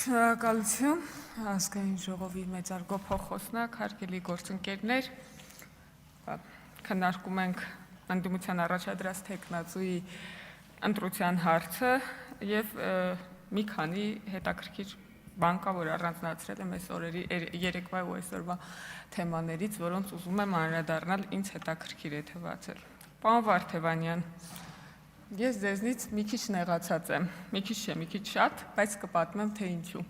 Շնորհակալություն ազգային ժողովի մեծարգո փոխոսնակ, հարգելի գործընկերներ, քննարկում ենք ընդդիմության առաջադրած թեկնածուի ընտրության հարցը եւ մի քանի հետաքրքիր բան կա, որ առանձնացրել եմ այս օրերի երեկվա ու այսօրվա թեմաներից, որոնց ուզում եմ անդրադառնալ ինձ հետաքրքիր է թվացել։ Պարոն Վարդևանյան, ես ձեզնից մի քիչ նեղացած եմ, մի քիչ չէ, մի քիչ շատ, բայց կպատմեմ թե ինչու։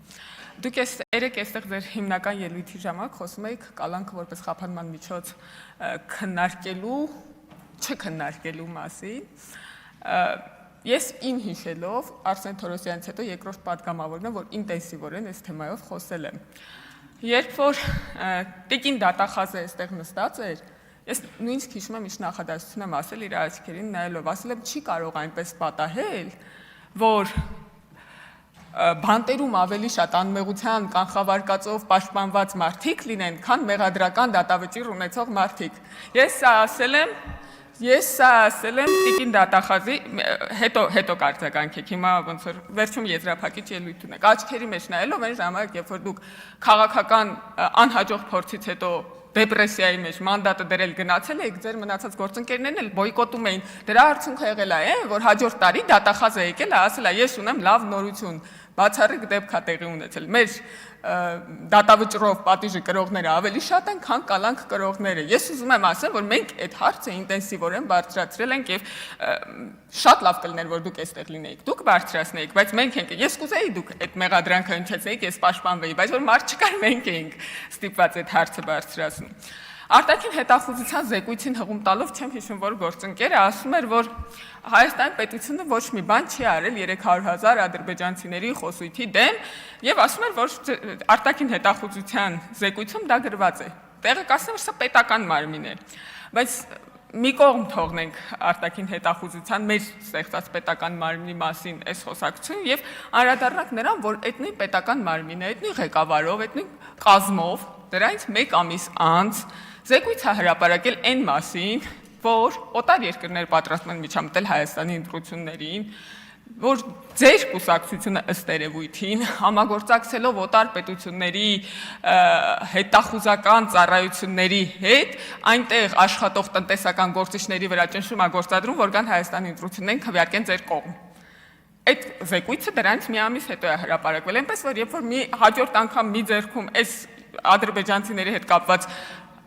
Դուք երեք այստեղ ձեր հիմնական ելույթի ժամանակ խոսում եք կալանքը որպես խափանման միջոց քննարկելու, չքննարկելու մասին։ Ես իմ հիշելով Արսեն Թորոսյանից հետո երկրորդ պատգամավորն եմ, որ ինտենսիվորեն այս թեմայով խոսել եմ։ Երբ որ տիկին դատախազը այստեղ նստած էր, ես նույնիսկ հիշում եմ ինչ նախադասություն եմ ասել իր աչքերին նայելով, ասել եմ չի կարող այնպես պատահել, որ բանտերում ավելի շատ անմեղության կանխավարկածով պաշտպանված մարդիկ լինեն, քան մեղադրական դատավճիռ ունեցող մարդիկ։ Ես սա ասել եմ տիկին դատախազի, հետո կարձականքեք, հիմա ոնց որ վերջում եզրափակիչ ելույթ ունեք, աչքերի մեջ նայելով այն ժամանակ, երբ որ դուք քաղաքական անհաջող փորձից հետո դեպրեսիայի մեջ մանդատը դրել գնացել եք, ձեր մնացած գործընկերներն էլ բոյկոտում էին։ Դրա արդյունքը եղել է, որ հաջորդ տարի դատախազը եկել է, ասել է, ես ունեմ լավ նորություն, բացառիկ դեպք է տեղի ունեցել։ Մեր դատավճռով պատիժը կրողները ավելի շատ են, քան կալանք կրողները։ Ես ուզում եմ ասել, որ մենք այդ հարցը ինտենսիվորեն բարձրացրել ենք եւ շատ լավ կլիներ, որ դուք այստեղ լինեիք։ Դուք բարձրացնեիք, բայց մենք ենք։ Ես կուզեի դուք այդ մեղադրանքը հնչեցեիք, ես պաշտպանվեի, բայց որ մարդ չկար, մենք էինք ստիպված այդ հարցը բարձրացնում։ Արտաքին հետախուզության զեկույցին հղում տալով չեմ հիշում, որ գործընկերը ասում էր, որ Հայաստանի պետությունը ոչ մի բան չի արել 300,000 ադրբեջանցիների խոսույթի դեմ եւ ասում էր, որ արտաքին հետախուզության զեկույցում դա գրված է։ Տեղը կասեմ, որ սա պետական մարմին է, բայց մի կողմ թողնենք արտաքին հետախուզության մեր ստեղծած պետական մարմնի մասին այս խոսակցություն եւ անդրադառնանք նրան, որ այդ նույն պետական մարմինը, այդ նույն ղեկավարով, այդ նույն կազմով դրանից մեկ ամիս անց զեկույց է հրապարակել այն մասին, որ օտար երկրներ պատրաստում են միջամտել Հայաստանի ընտրություններին, որ ձեր կուսակցությունը ըստ երևույթին համագործակցելով օտար պետությունների հետախուզական ծառայությունների հետ այնտեղ աշխատող տնտեսական գործիչների վրա ճնշում է գործադրում, որ կան Հայաստանի ընտրություններին քվեարկեն ձեր կողմ։ Այդ զեկույցը դրանից մի ամիս հետո է հրապարակվել, այնպես որ երբ որ մի հաջորդ անգամ մի ձեռքում այս ադրբեջանցիների հետ կապված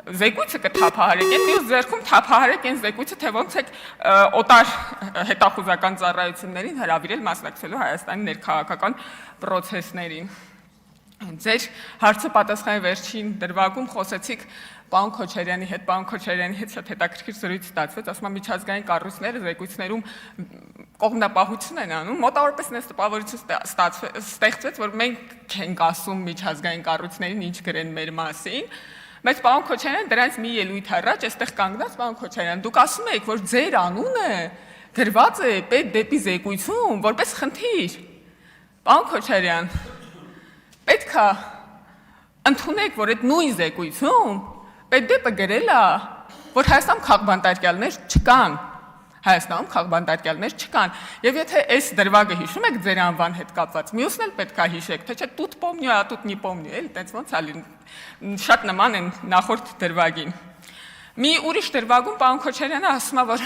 զեկույցը կթափահարեք, մյուս ձեռքում թափահարեք այն զեկույցը, թե ոնց եք օտար հետախուզական ծառայություններին հրավիրել մասնակցելու Հայաստանի ներքաղաքական պրոցեսներին։ Ձեր հարցը պատասխանի վերջին դրվագում խոսեցիք պարոն Քոչարյանի հետ շատ հետաքրքիր զրույց ստացվեց, ասում եմ միջազգային կառույցները զեկույցներում կողմնապահություն են անում, մոտավորապես նես տպավորություն ստեղծվեց, որ մենք ենք ասում միջազգային կառույցներին ինչ գրեն մեր մասին, բայց պարոն Քոչարյան դրանից մի ելույթ առաջ այստեղ կանգնած պարոն Քոչարյան, դուք ասում եք, որ ձեր անունը գրված է պետ դեպի զեկույցում որպես խնդիր։ Պարոն Քոչարյան, պետք է ընդունեք, որ այդ նույն զեկույցում պետ դեպը գրել է, որ Հայաստանում քաղբանտարկյալներ չկան։ Հայաստանում քաղբանտարկյալներ չկան։ Եվ եթե այս դրվագը հիշում եք ձեր անվան հետ կապված, մյուսն էլ պետք է հիշեք, թե չէ тут помню, а тут не помню, էլի, տենց ոնց ալին շատ նման են նախորդ դրվագին։ Մի ուրիշ դրվագում պարոն Քոչարյանը ասում է, որ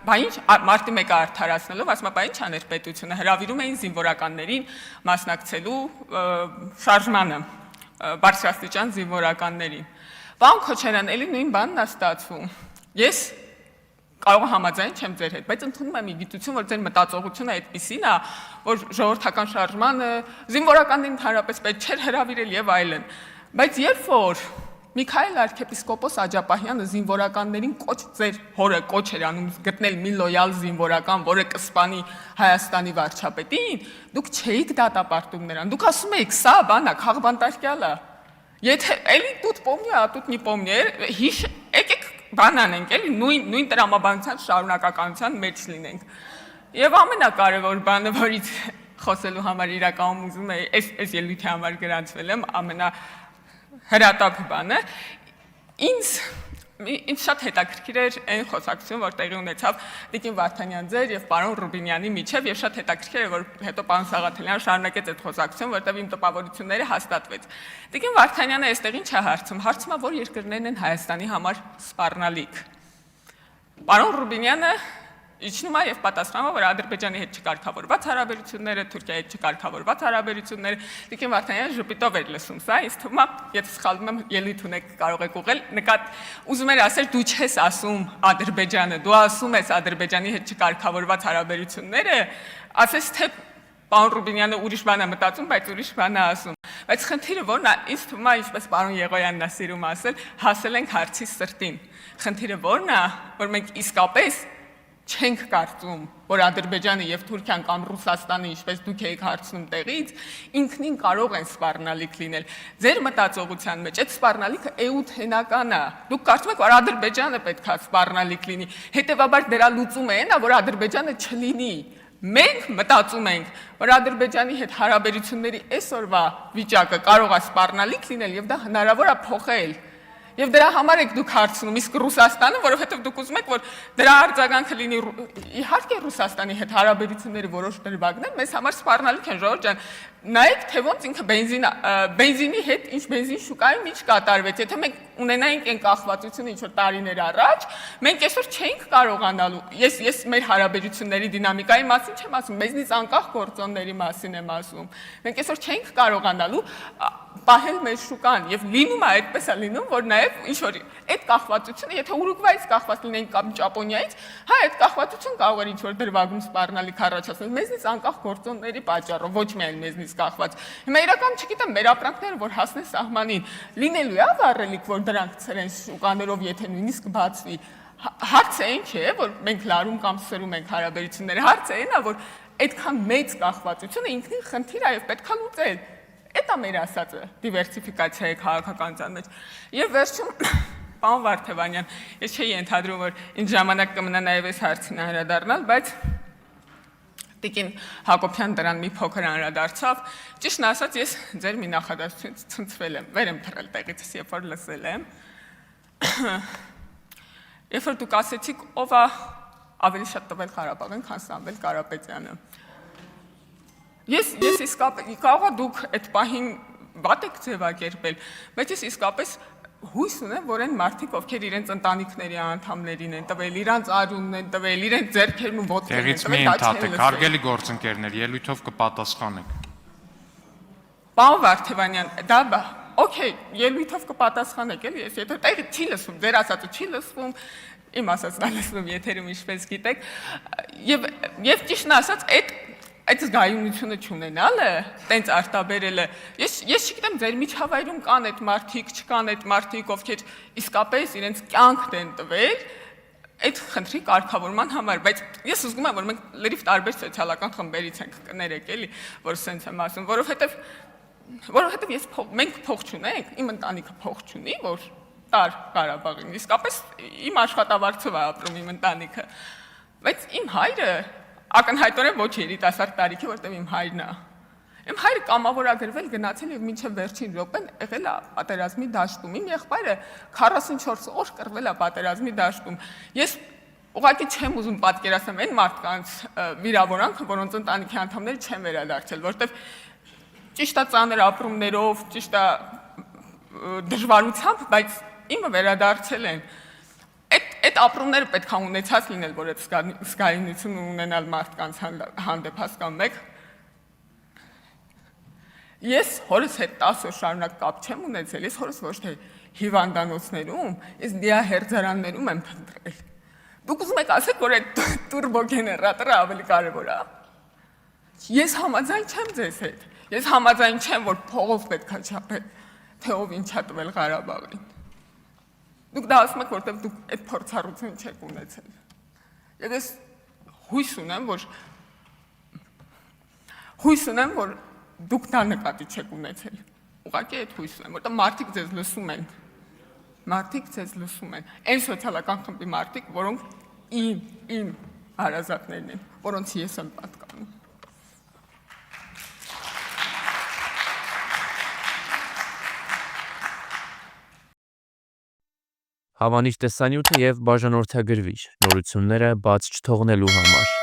բա ինչ մարտի 1-ը արդարացնելով, ասում է, բա ինչ աներ պետությունը, հրավիրում էին զինվորականներին մասնակցելու շարժմանը, բարձրաստիճան զինվորականներին։ Պարոն Քոչարյան, էլի նույն բանն է ստացվում։ Ես կարող համաձայն չեմ ձեր հետ, բայց ընդունում եմ իգիտություն, որ ձեր մտածողությունը այդպիսին է, որ ժողովրդական շարժմանը զինվորականներին հանրապես պետք չէր հրավիրել եւ այլն։ Բայց երբ որ Միքայել arczepiskopos Աջապահյանը զինվորականներին ձեր հորը կոչ էր անում գտնել մի լոյալ զինվորական, որը կսպանի Հայաստանի վարչապետին, դուք չէիք դատապարտում նրան։ Դուք ասում եք, սա բանա, քաղբանտարկյալ է։ Եթե էլի тут помню, а тут не помню, եկեք բան անենք, էլի նույն տրամաբանության շարունակականության մեջ լինենք։ Եվ ամենակարևոր բանը, որից խոսելու համար իրականում ուզում եմ, այս ելույթի համար գրանցվել եմ, ամենահրատապ բանը, ինձ Ինձ շատ հետաքրքիր էր այն խոսակցությունը, որ տեղի ունեցավ Տիկին Վարդանյան ձեր եւ պարոն Ռուբինյանի միջև եւ շատ հետաքրքիր է, որ հետո պարոն Սաղաթելյանը շարունակեց այդ խոսակցությունը, որտեղ իմ տպավորությունները հաստատվեց։ Տիկին Վարդանյանը այստեղ ինչ է հարցում։ Հարցում է, որ երկրներն են Հայաստանի համար սպառնալիք։ Պարոն Ռուբինյանը իջնում է եւ պատասխանում է, որ Ադրբեջանի հետ չկարգավորված հարաբերությունները, Թուրքիայի հետ չկարգավորված հարաբերությունները, Տիկին Վարդանյանը ժպիտով էր լսում սա, ինձ թվում է, եթե սխալվում եմ, ելույթ ունեք, կարող եք ուղղել, ուզում էր ասել, դու չես ասում Ադրբեջանը, դու ասում ես Ադրբեջանի հետ չկարգավորված հարաբերությունները, ասես թե պարոն Ռուբինյանը ուրիշ բան է մտածում, բայց ուրիշ բան է ասում։ Բայց խնդիրը որն է, ինձ թվում է, ինչպես պարոն Եղոյանն է սիրում ասել, հասել ենք հարցի սրտին։ Խնդիրը որն է, որ մենք իսկապես չենք կարծում, որ Ադրբեջանը եւ Թուրքիան կամ Ռուսաստանը, ինչպես դուք եք հարցնում տեղից, ինքնին կարող են սպառնալիք լինել։ Ձեր մտածողության մեջ այդ սպառնալիքը էութենական է։ Դուք կարծում եք, որ Ադրբեջանը պետք է սպառնալիք լինի։ Հետևաբար դրա լուծումը այն է, որ Ադրբեջանը չլինի։ Մենք մտածում ենք, որ Ադրբեջանի հետ հարաբերությունների այսօրվա վիճակը կարող է սպառնալիք լինել եւ դա հնարավոր է փոխել։ Եվ դրա համար եք դուք հարցնում, իսկ Ռուսաստանը, որովհետև դուք ուզում եք, որ դրա արձագանքը լինի իհարկե Ռուսաստանի հետ հարաբերությունների որոշ դրվագներ, մեզ համար սպառնալիք են, ժողովուրդ ջան, նայեք, թե ոնց ինքը բենզինի հետ ինչ բենզին շուկայում ինչ կատարվեց, եթե մենք ունենայինք այն կախվածությունը ինչ-որ տարիներ առաջ, մենք այսօր չէինք կարողանալու, ես մեր հարաբերությունների դինամիկայի մասին չեմ ասում, մեզնից անկախ գործոնների մասին եմ ասում, մենք այսօր չէինք կարողանալու պահել մեր շուկան եւ լինում է այդպես է լինում, որ նաեւ ինչ որ այդ կախվածությունը, եթե Ուրուգվայից կախված լինեին կամ Ճապոնիայից, հա այդ կախվածություն կարող էր ինչ որ դրվագում սպառնալիք առաջացնել մեզնից անկախ գործոնների պատճառով, ոչ միայն մեզնից կախված։ Հիմա իրական չգիտեմ, մեր ապրանքները որ հասնեն սահմանին, լինելու է վառելիք, որ դրանք ցրեն շուկաներով, եթե նույնիսկ բացվի։ Հարցը այն չէ, որ մենք լարում կամ սրում ենք հարաբերությունները, հարցը այն է, որ այդքան մեծ կախվածությունը ինքնին խնդիր է եւ պետք է լուծել։ Դա մեր ասածը դիվերսիֆիկացիայի քաղաքականության մեջ։ Եվ վերջում պարոն Վարդանյան, ես չէի ենթադրում, որ ինձ ժամանակ կմնա նաև այս հարցին անդրադառնալ, բայց Տիկին Հակոբյան դրան մի փոքր անդրադարձավ։ Ճիշտն ասած, ես ձեր մի նախադասությունից ցնցվել եմ, վեր եմ թռել տեղից, երբ որ լսել եմ։ Երբ որ դուք ասեցիք, ով է ավելի շատ տվել Ղարաբաղին, քան Սամվել Կարապետյանը։ Ես իսկապես կարող է դուք այդ պահին վատ եք ձևակերպել, բայց ես իսկապես հույս ունեմ, որ այն մարդիկ, ովքեր իրենց ընտանիքների անդամներին են տվել, իրանց արյունն են տվել, իրենց ձեռքերն ու ոտքերն են տվել, դա չէ։ Հարգելի գործընկերներ, ելույթով կպատասխանեք։ Պարոն Վարդանյան, դա օքեյ, ելույթով կպատասխանեք, էլի, ես եթե տեղի չի լսվում, ձեր ասածը չի լսվում, իմ ասածն է լսվում եթերում ինչպես գիտեք, եւ ճիշտն ասած, այդ զգայունությունը չունենալը, տենց արտաբերելը, ես չգիտեմ, ձեր միջավայրում կան այդ մարդիկ, չկան այդ մարդիկ, ովքեր իսկապես իրենց կյանքն են տվել, այդ խնդրի կարգավորման համար, բայց ես զգում եմ, որ մենք լրիվ տարբեր սոցիալական խմբերից ենք կներեք, էլի, որ սենց եմ ասում, որովհետև մենք փող չունենք, իմ ընտանիքը փող չունի, որ տար Ղարաբաղին, իսկապես իմ աշխատավարձով է ապրում իմ ընտանիքը, բայց իմ հայրը ակնհայտորեն ոչ երիտասարդ տարիքի, որտեղ իմ հայրն է։ Իմ հայրը կամավորագրվել գնացել եւ մինչեւ վերջին րոպեն եղել է պատերազմի դաշտում։ Իմ եղբայրը 44 օր կռվել է պատերազմի դաշտում։ Ես ուղղակի չեմ ուզում պատկերացնել այն մարդկանց վիրավորանքը, որոնց ընտանիքի անդամները չեն վերադարձել, որտեղ ճիշտ է ծանր ապրումներով, ճիշտ է դժվարությամբ, բայց իմը վերադարձել են։ Այդ ապրումները պետք է ունեցած լինել, որ այդ զգայունությունը ունենալ մարդկանց հանդեպ հասկանում եք։ Ես հորս հետ 10 օր շարունակ կապ չեմ ունեցել, ես հորս ոչ թե հիվանդանոցներում, ես դիահերձարաններում եմ փնտրել։ Դուք ուզում եք ասեք, որ այդ տուրբոգեներատորը ավելի կարևոր է։ Ես համաձայն չեմ ձեզ հետ։ Ես համաձայն չեմ, որ փողով պետք է չափել, թե ով ինչ է տվել Ղարաբաղին։ Դուք դա ասում եք, որտեղ դուք այդ փորձառություն չեք ունեցել։ Եվ ես հույս ունեմ, որ դուք դա նկատի չեք ունեցել։ Ուղղակի այդ հույս ունեմ, որտեղ մարդիկ ձեզ լսում են։ Մարդիկ ձեզ լսում են։ Այն սոցիալական խմբի մարդիկ, որոնք իմ հարազատներն են, որոնց ես եմ պատկանում։ Հավանիր տեսանյութը եւ բաժանորդագրվիր նորությունները բաց չթողնելու համար։